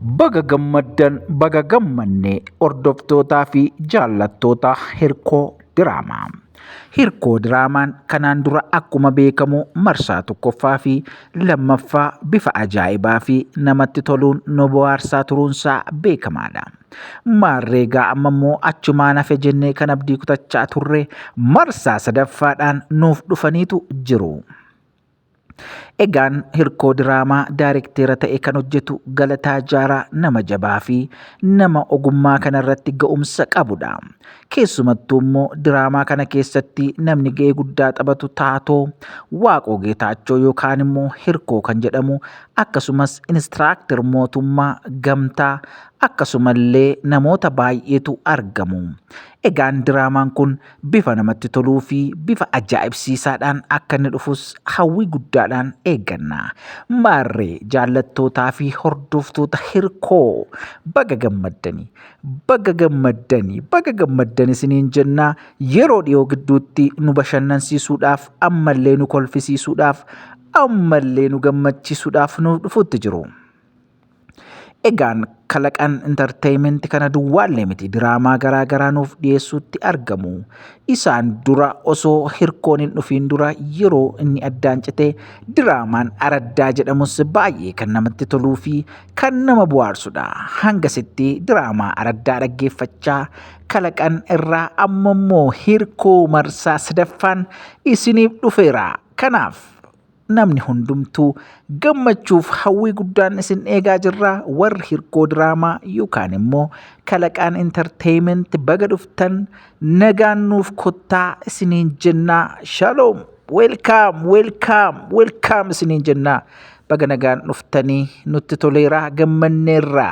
Baga gammaddan baga gammannee hordoftootaa fi jaallattoota Hirkoo Diraamaa. Hirkoo Diraamaan kanaan dura akkuma beekamu marsaa tokkoffaa fi lammaffaa bifa ajaa'ibaa fi namatti toluun nu bohaarsaa turuunsaa beekamaadha. Maarreegaa amma immoo achumaan hafe jennee kan abdii kutachaa turre marsaa sadaffaadhaan nuuf dhufaniitu jiru. Egaan Hirkoo Diraamaa daayirekteera ta'e kan hojjetu Galataa Jaaraa nama jabaa fi nama ogummaa kanarratti ga'umsa qabudha. Keessumattuu immoo diraamaa kana keessatti namni ga'ee guddaa taphatu Taatoo Waaqoo Geetaachoo yookaan immoo Hirkoo kan jedhamu akkasumas inistiraaktar mootummaa Gamtaa akkasumallee namoota baay'eetu argamu. Egaan diraamaan kun bifa namatti toluu fi bifa ajaa'ibsiisaadhaan akka inni dhufus hawwii guddaadhaan eegganna. Maarree jaallattootaa fi hordoftoota Hirkoo baga gammaddanii isiniin jennaa. Yeroo dhiyoo gidduutti nu bashannansiisuudhaaf ammallee nu kolfisiisuudhaaf ammallee nu gammachiisuudhaaf nu dhufutti jiru. Egaan kalaqan intarteeymentii kana duwwaallee miti diraamaa garaa nuuf dhiyeessuutti argamu. Isaan dura osoo Hirkoon hin dhufiin dura yeroo inni addaan citee diraamaan Araddaa jedhamus baay'ee kan namatti toluu fi kan nama bohaarsudha. Hangasitti diraamaa Araddaa dhaggeeffachaa kalaqan irraa amma immoo Hirkoo marsaa sadaffaan isiniif dhufeera. Kanaaf namni hundumtuu gammachuuf hawwii guddaan isin eegaa jirra. Warri Hirkoo Diraamaa yookaan immoo kalaqaan intarteeymentii baga dhuftan nagaan nuuf kottaa isiniin jennaa. Shalom, welkaam isiniin jennaa. Baga nagaan dhuftanii nutti toleera gammanneerra.